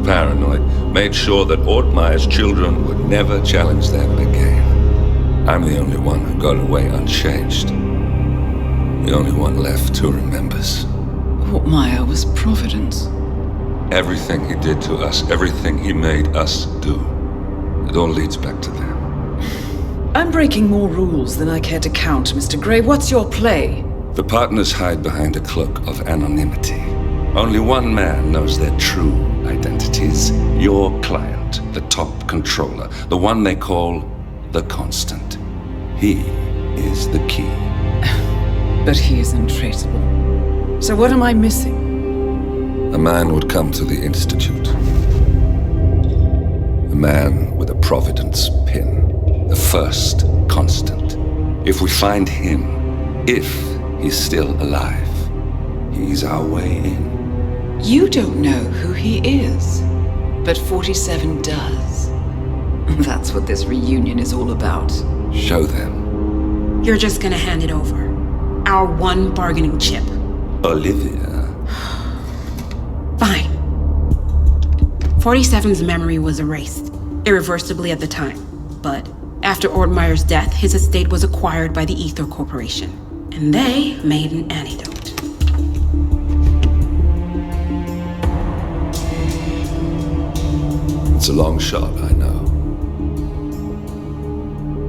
paranoid, made sure that Ortmeyer's children would never challenge them again. I'm the only one who got away unchanged. The only one left who remembers. Ortmeyer was providence. Everything he did to us, everything he made us do, it all leads back to them. I'm breaking more rules than I care to count, Mr. Grey. What's your play? The partners hide behind a cloak of anonymity. Only one man knows their true identities. Your client, the top controller, the one they call the Constant. He is the key. But he is untraceable. So what am I missing? A man would come to the Institute. A man with a Providence pin. The first Constant. If we find him, if he's still alive, he's our way in. You don't know who he is, but 47 does. That's what this reunion is all about. Show them. You're just gonna hand it over. Our one bargaining chip. Olivia. Fine. 47's memory was erased, irreversibly at the time. But after Ortmeyer's death, his estate was acquired by the Ether Corporation. And they made an antidote. It's a long shot, I know.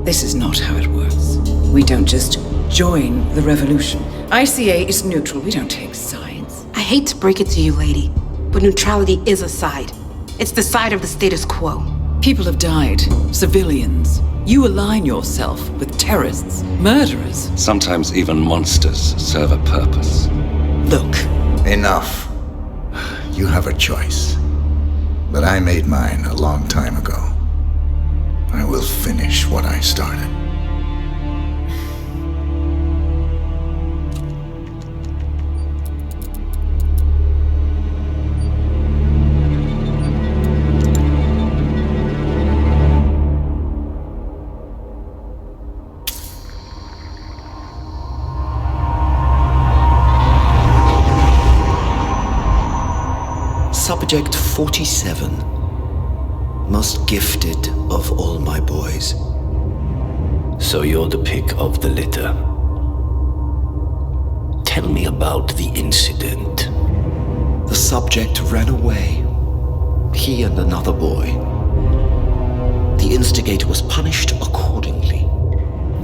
This is not how it works. We don't just join the revolution. ICA is neutral. We don't take sides. I hate to break it to you, lady, but neutrality is a side. It's the side of the status quo. People have died. Civilians. You align yourself with terrorists, murderers. Sometimes even monsters serve a purpose. Look. Enough. You have a choice. But I made mine a long time ago. I will finish what I started. Subject 47. Most gifted of all my boys. So you're the pick of the litter. Tell me about the incident. The subject ran away. He and another boy. The instigator was punished accordingly.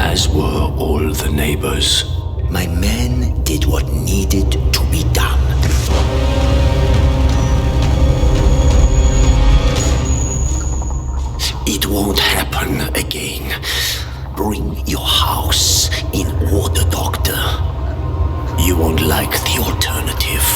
As were all the neighbors. My men did what needed to be done. It won't happen again. Bring your house in order, Doctor. You won't like the alternative.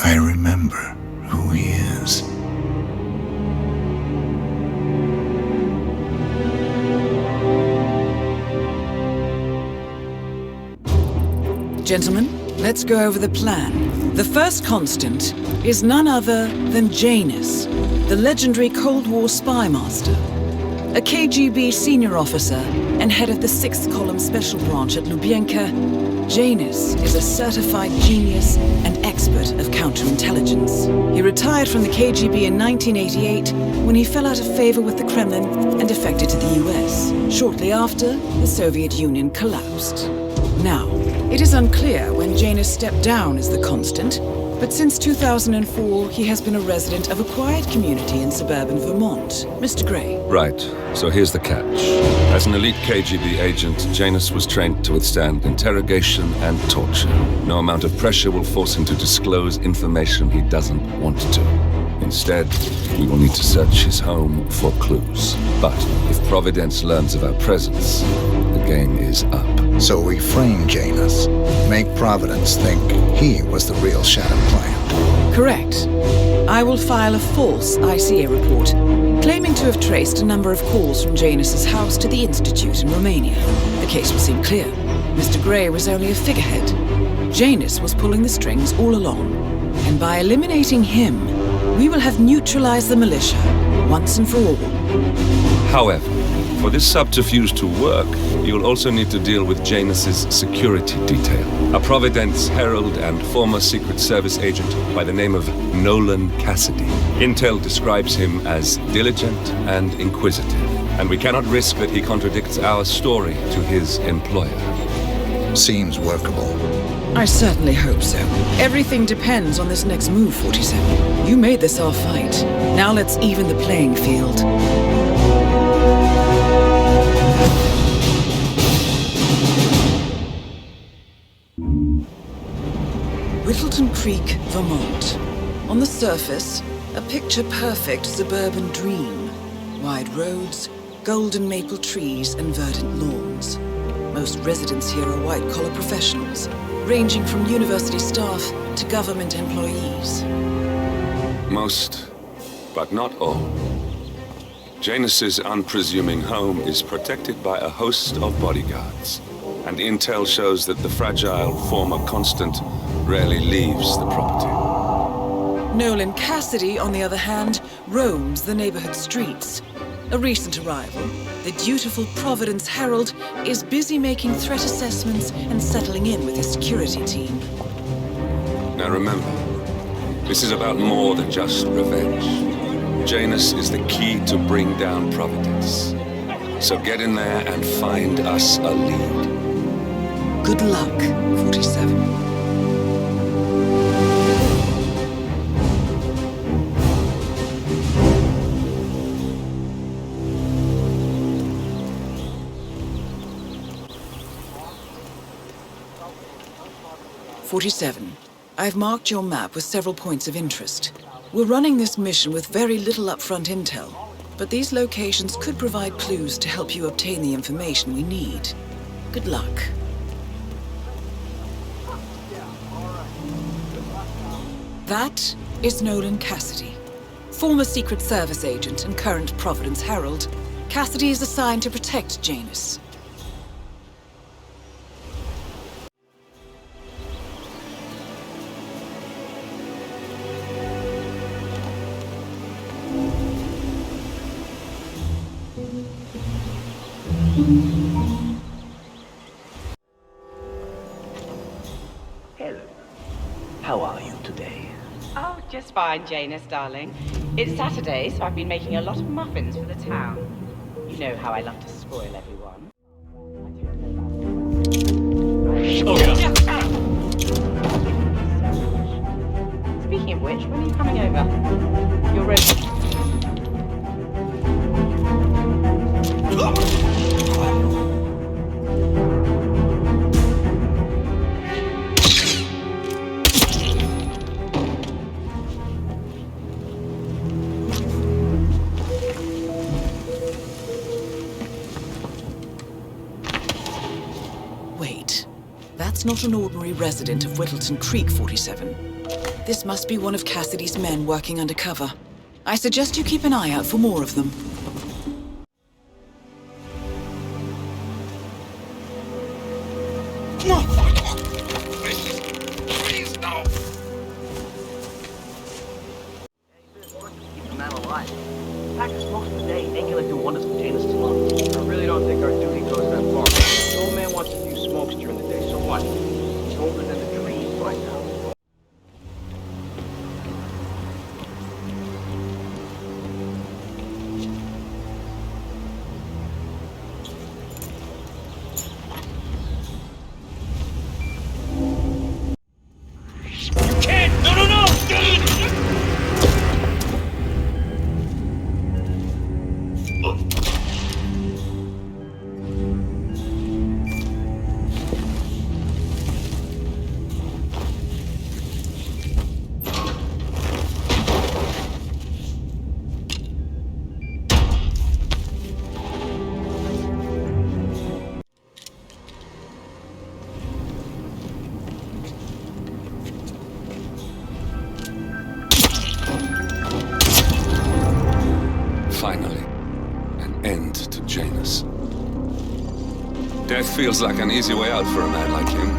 I remember who he is. Gentlemen, let's go over the plan. The first Constant is none other than Janus, the legendary Cold War spy master, a KGB senior officer and head of the 6th Column Special Branch at Lubyanka. Janus is a certified genius and expert of counterintelligence. He retired from the KGB in 1988 when he fell out of favor with the Kremlin and defected to the US. Shortly after, the Soviet Union collapsed. Now, it is unclear when Janus stepped down as the Constant, but since 2004, he has been a resident of a quiet community in suburban Vermont. Mr. Grey. Right, so here's the catch. As an elite KGB agent, Janus was trained to withstand interrogation and torture. No amount of pressure will force him to disclose information he doesn't want to. Instead, we will need to search his home for clues. But if Providence learns of our presence, the game is up. So we frame Janus, make Providence think he was the real shadow client. Correct. I will file a false ICA report, claiming to have traced a number of calls from Janus's house to the Institute in Romania. The case will seem clear. Mr. Grey was only a figurehead. Janus was pulling the strings all along. And by eliminating him, we will have neutralized the militia, once and for all. However, for this subterfuge to work, you'll also need to deal with Janus's security detail. A Providence herald and former Secret Service agent by the name of Nolan Cassidy. Intel describes him as diligent and inquisitive, and we cannot risk that he contradicts our story to his employer. Seems workable. I certainly hope so. Everything depends on this next move, 47. You made this our fight. Now let's even the playing field. Whittleton Creek, Vermont. On the surface, a picture-perfect suburban dream. Wide roads, golden maple trees, and verdant lawns. Most residents here are white-collar professionals, ranging from university staff to government employees. Most, but not all. Janus's unpresuming home is protected by a host of bodyguards, and intel shows that the fragile former constant rarely leaves the property. Nolan Cassidy, on the other hand, roams the neighborhood streets. A recent arrival, the dutiful Providence Herald is busy making threat assessments and settling in with his security team. Now remember, this is about more than just revenge. Janus is the key to bring down Providence. So get in there and find us a lead. Good luck, 47. I've marked your map with several points of interest. We're running this mission with very little upfront intel, but these locations could provide clues to help you obtain the information we need. Good luck. That is Nolan Cassidy, former Secret Service agent and current Providence Herald. Cassidy is assigned to protect Janus. Hello. How are you today? Oh, just fine, Janus, darling. It's Saturday, so I've been making a lot of muffins for the town. You know how I love to spoil everyone. Oh, yeah. Speaking of which, when are you coming over? Your road. Wait, that's not an ordinary resident of Whittleton Creek, 47. This must be one of Cassidy's men working undercover. I suggest you keep an eye out for more of them. Please, no. Keep the man alive. Practice most of the day, ain't gonna do wonders for Janus alone. I really don't think our duty goes that far. The old man wants a few smokes during the day, so what? He's older than the trees by now. Finally, an end to Janus. Death feels like an easy way out for a man like him.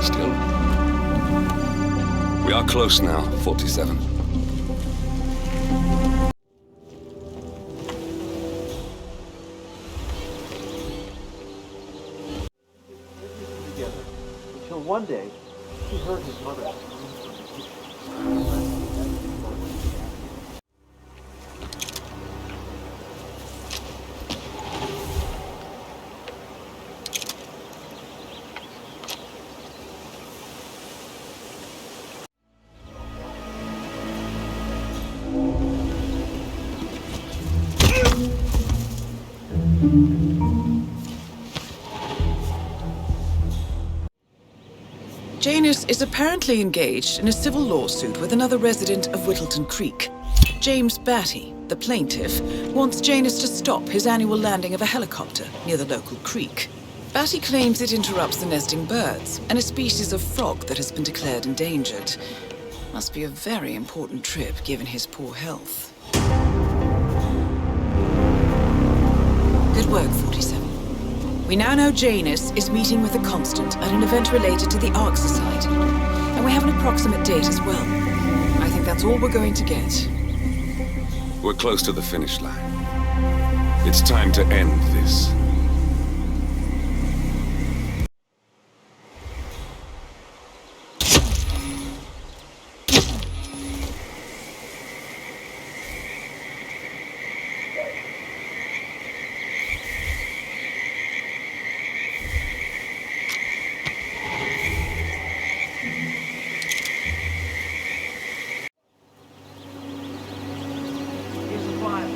Still, we are close now, 47. together. Until one day, he heard his mother scream. Janus is apparently engaged in a civil lawsuit with another resident of Whittleton Creek. James Batty, the plaintiff, wants Janus to stop his annual landing of a helicopter near the local creek. Batty claims it interrupts the nesting birds and a species of frog that has been declared endangered. Must be a very important trip given his poor health. Good work, 47. We now know Janus is meeting with the Constant at an event related to the Ark Society. And we have an approximate date as well. I think that's all we're going to get. We're close to the finish line. It's time to end this. Here's the flyer.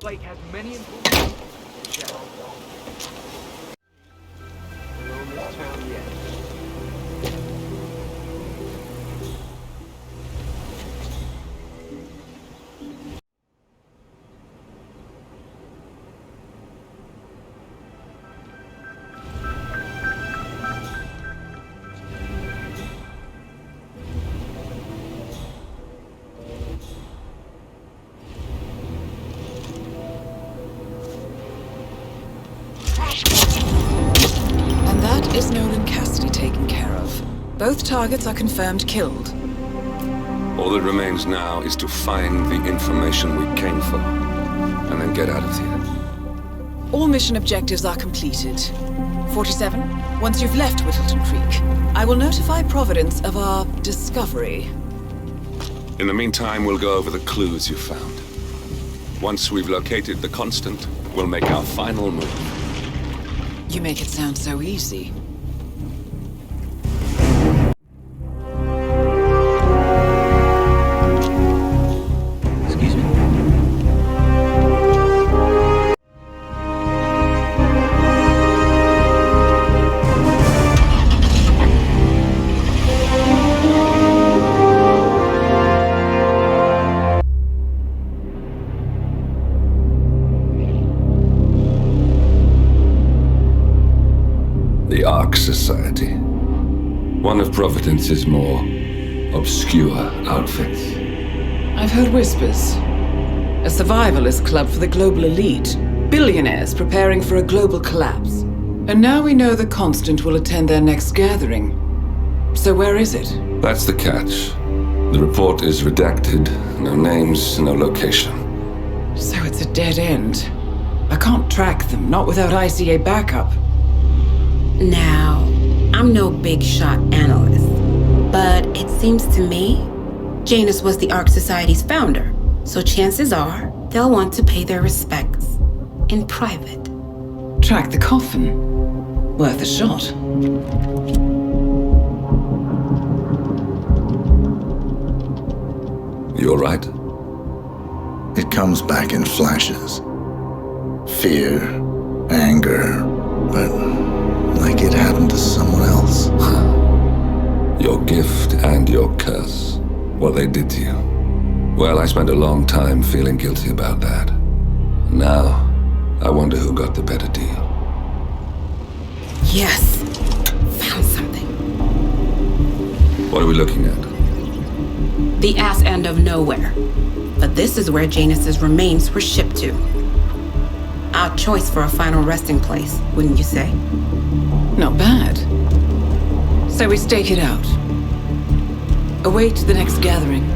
Blake has many improvements. Check. We're on this town yet. And that is Nolan Cassidy taken care of. Both targets are confirmed killed. All that remains now is to find the information we came for, and then get out of here. All mission objectives are completed. 47, once you've left Whittleton Creek, I will notify Providence of our discovery. In the meantime, we'll go over the clues you found. Once we've located the Constant, we'll make our final move. You make it sound so easy. Excuse me? The Ark Society. One of Providence's more obscure outfits. I've heard whispers. A survivalist club for the global elite. Billionaires preparing for a global collapse. And now we know the Constant will attend their next gathering. So where is it? That's the catch. The report is redacted. No names, no location. So it's a dead end. I can't track them, not without ICA backup. Now, I'm no big shot analyst, but it seems to me Janus was the Ark Society's founder, so chances are they'll want to pay their respects in private. Track the coffin. Worth a shot. You all right? It comes back in flashes. Fear, anger, but like it happened to someone else. Your gift and your curse. What they did to you. Well, I spent a long time feeling guilty about that. Now, I wonder who got the better deal. Yes, found something. What are we looking at? The ass end of nowhere. But this is where Janus's remains were shipped to. Our choice for a final resting place, wouldn't you say? Not bad. So we stake it out. Await the next gathering.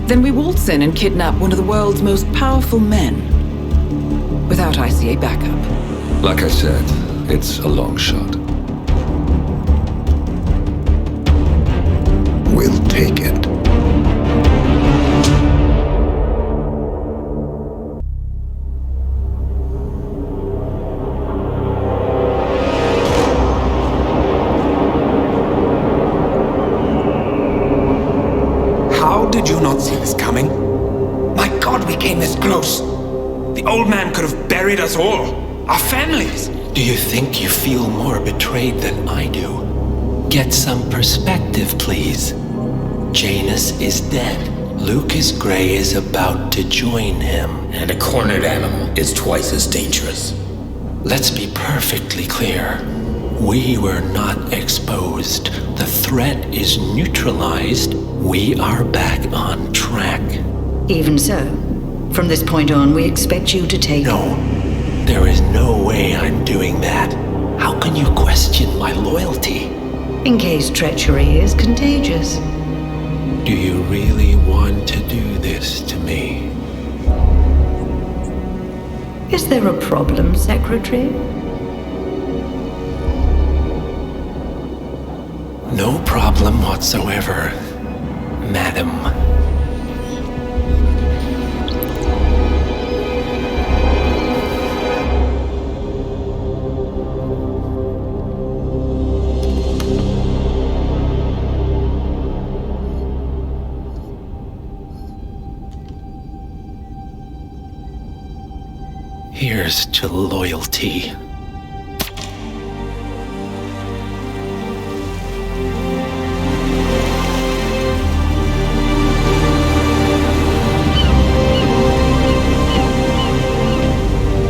Then we waltz in and kidnap one of the world's most powerful men. Without ICA backup. Like I said, it's a long shot. We'll take it. How did you not see this coming? My God, we came this close. The old man could have buried us all. Our families. Do you think you feel more betrayed than I do? Get some perspective, please. Janus is dead. Lucas Gray is about to join him. And a cornered animal is twice as dangerous. Let's be perfectly clear. We were not exposed. The threat is neutralized. We are back on track. Even so, from this point on, we expect you to take... No, there is no way I'm doing that. How can you question my loyalty? In case treachery is contagious. Do you really want to do this to me? Is there a problem, Secretary? No problem whatsoever, Madam. Here's to loyalty.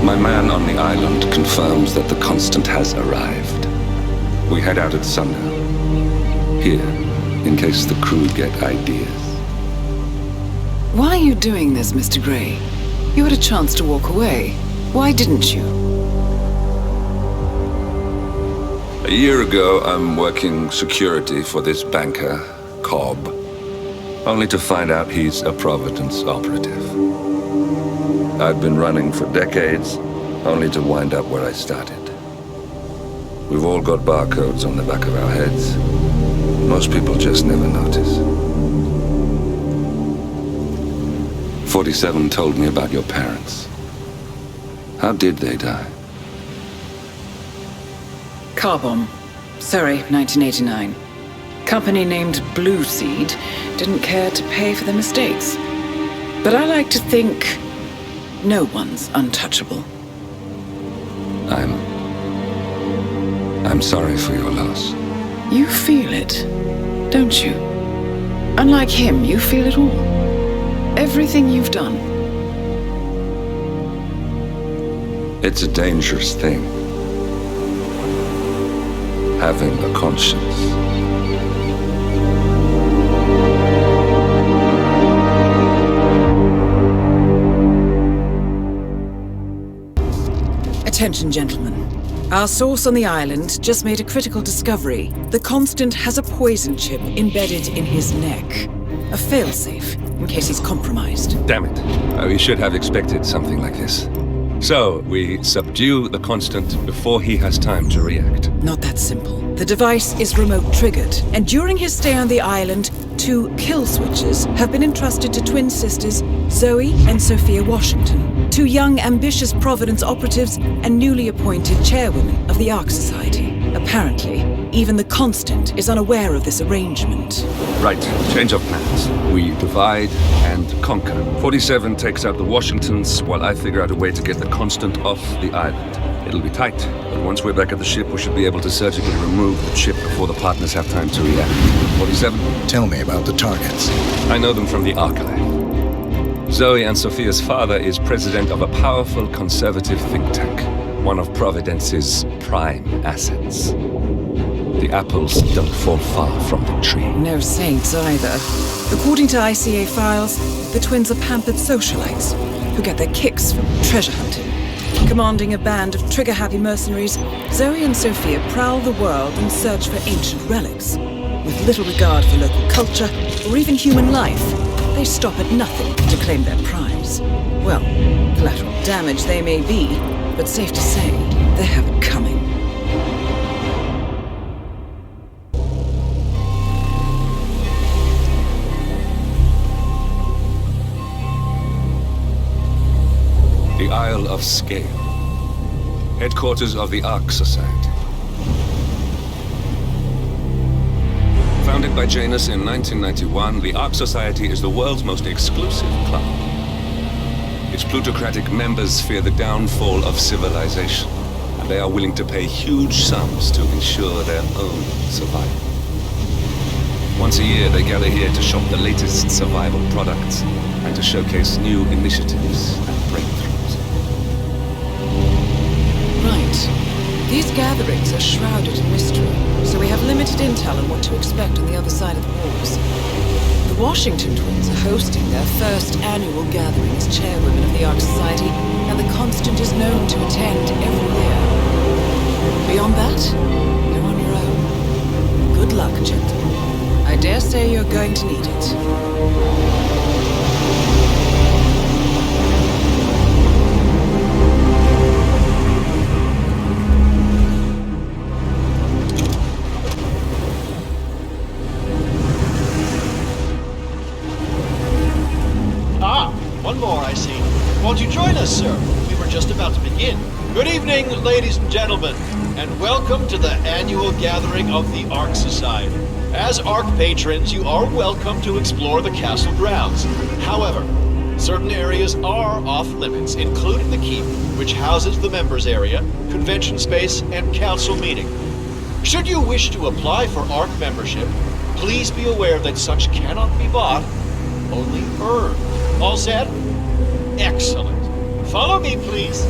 My man on the island confirms that the Constant has arrived. We head out at sundown. Here, in case the crew get ideas. Why are you doing this, Mr. Gray? You had a chance to walk away. Why didn't you? A year ago, I'm working security for this banker, Cobb, only to find out he's a Providence operative. I've been running for decades, only to wind up where I started. We've all got barcodes on the back of our heads. Most people just never notice. 47 told me about your parents. How did they die? Car bomb. Surrey, 1989. Company named Blue Seed didn't care to pay for their mistakes. But I like to think no one's untouchable. I'm sorry for your loss. You feel it, don't you? Unlike him, you feel it all. Everything you've done. It's a dangerous thing. Having a conscience. Attention, gentlemen. Our source on the island just made a critical discovery. The Constant has a poison chip embedded in his neck. A failsafe, in case he's compromised. Damn it. We should have expected something like this. So, we subdue the Constant before he has time to react. Not that simple. The device is remote triggered, and during his stay on the island, 2 kill switches have been entrusted to twin sisters Zoe and Sophia Washington, 2 young, ambitious Providence operatives and newly appointed chairwomen of the Ark Society. Apparently, even the Constant is unaware of this arrangement. Right, change of plans. We divide and conquer. 47 takes out the Washingtons, while I figure out a way to get the Constant off the island. It'll be tight, but once we're back at the ship, we should be able to surgically remove the chip before the partners have time to react. 47? Tell me about the targets. I know them from the archive. Zoe and Sophia's father is president of a powerful conservative think tank, one of Providence's prime assets. The apples don't fall far from the tree. No saints either. According to ICA files, the twins are pampered socialites who get their kicks from treasure hunting. Commanding a band of trigger-happy mercenaries, Zoe and Sophia prowl the world in search for ancient relics. With little regard for local culture or even human life, They stop at nothing to claim their prize. Well, collateral damage they may be, but safe to say, they have it coming. The Isle of Scale, headquarters of the Ark Society. Founded by Janus in 1991, the Ark Society is the world's most exclusive club. Its plutocratic members fear the downfall of civilization, and they are willing to pay huge sums to ensure their own survival. Once a year, they gather here to shop the latest survival products and to showcase new initiatives and breakthroughs. Right. These gatherings are shrouded in mystery, so we have limited intel on what to expect on the other side of the walls. The Washington twins are hosting their first annual gathering as chairwomen of the Ark Society, and the Constant is known to attend every year. Beyond that, you're on your own. Good luck, gentlemen. I dare say you're going to need it. One more, I see. Won't you join us, sir? We were just about to begin. Good evening, ladies and gentlemen, and welcome to the annual gathering of the Ark Society. As Ark patrons, you are welcome to explore the castle grounds. However, certain areas are off limits, including the keep, which houses the members area, convention space, and council meeting. Should you wish to apply for Ark membership, please be aware that such cannot be bought, only earned. All set? Excellent. Follow me, please.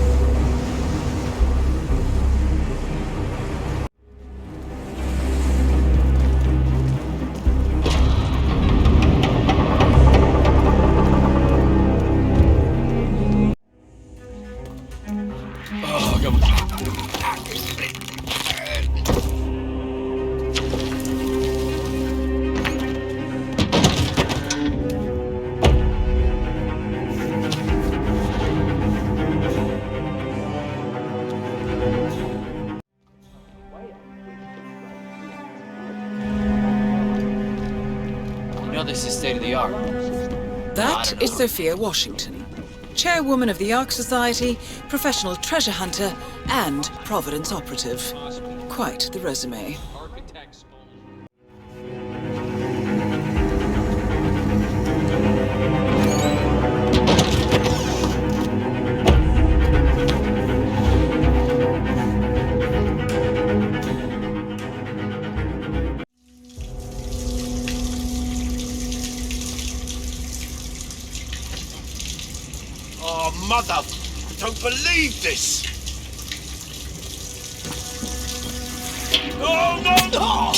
Oh, come on. This is state of the art. That is Sophia Washington, chairwoman of the Ark Society, professional treasure hunter, and Providence operative. Quite the resume. Oh, mother! I don't believe this! No, no, no!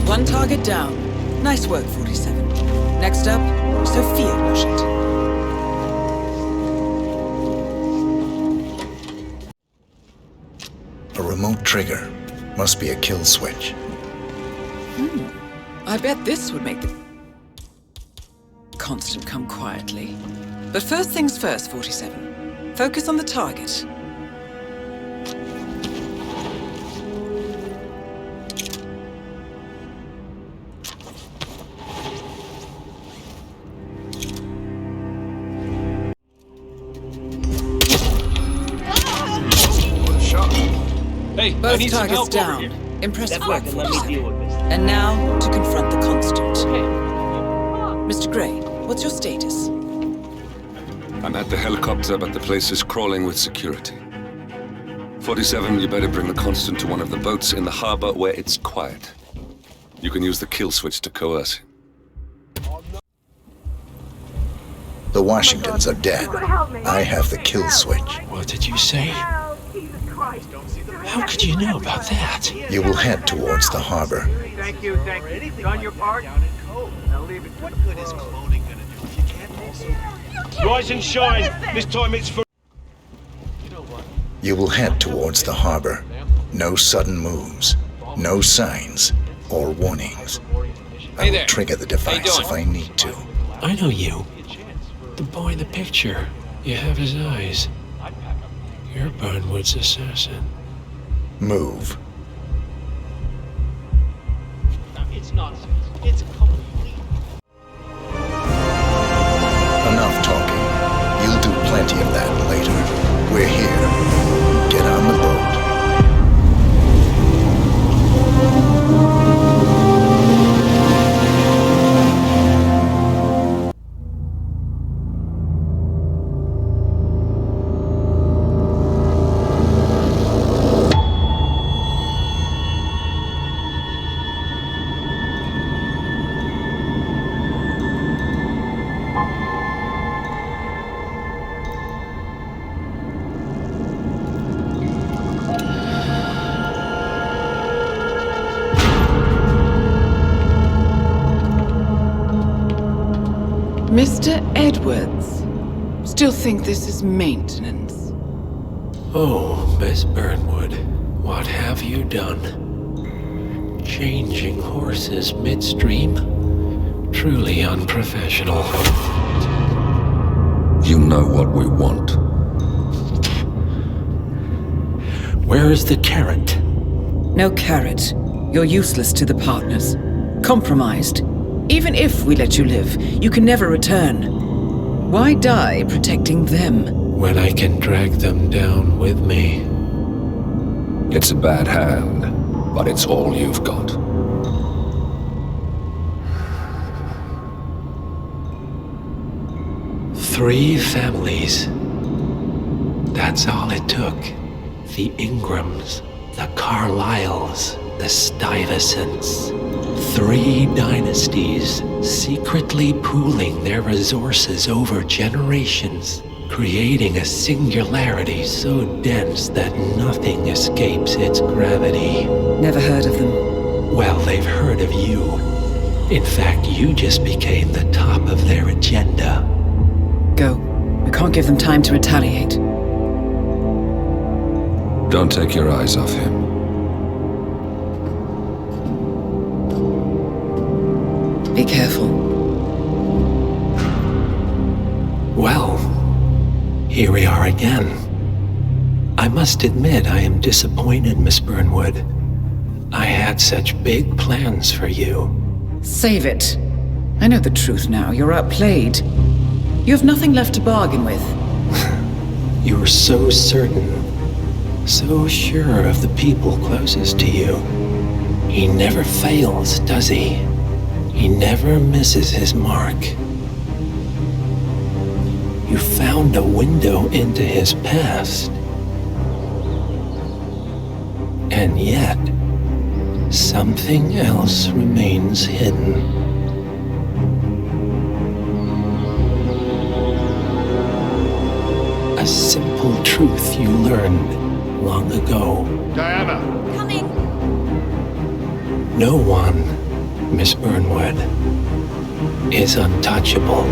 One target down. Nice work, 47. Next up, Sophia Washington. A remote trigger. Must be a kill switch. I bet this would make the Constant come quietly. But first things first, 47. Focus on the target. Hey, I Both need some targets help over down. here. Impressive Step work, back and let me 47. deal with this. And now, to confront the Constant. Okay. Mr. Gray, what's your status? I'm at the helicopter, but the place is crawling with security. 47, you better bring the Constant to one of the boats in the harbor where it's quiet. You can use the kill switch to coerce him. The Washingtons are dead. I have the kill switch. What did you say? How could you know about that? You will head towards the harbor. Thank you. Done your part. Now leave it. What good is cloning gonna do if you can't also... Rise and shine. This time it's for... You know what? You will head towards the harbor. No sudden moves, no signs or warnings. I will trigger the device if I need to. I know you. The boy in the picture. You have his eyes. You're Burnwood's assassin. Move. It's nonsense. It's complete. Enough talking. You'll do plenty of that later. We're here. Get on the boat. Mr. Edwards, still think this is maintenance? Oh, Miss Burnwood, what have you done? Changing horses midstream? Truly unprofessional. You know what we want. Where is the carrot? No carrot. You're useless to the partners. Compromised. Even if we let you live, you can never return. Why die protecting them? When I can drag them down with me. It's a bad hand, but it's all you've got. Three families. That's all it took. The Ingrams, the Carlyles, the Stuyvesants. 3 dynasties secretly pooling their resources over generations, creating a singularity so dense that nothing escapes its gravity. Never heard of them. Well, they've heard of you. In fact, you just became the top of their agenda. Go. We can't give them time to retaliate. Don't take your eyes off him. Be careful. Well, here we are again. I must admit I am disappointed, Miss Burnwood. I had such big plans for you. Save it. I know the truth now. You're outplayed. You have nothing left to bargain with. You were so certain, so sure of the people closest to you. He never fails, does he? He never misses his mark. You found a window into his past. And yet, something else remains hidden. A simple truth you learned long ago. Diana! Coming! No one, Miss Burnwood, is untouchable.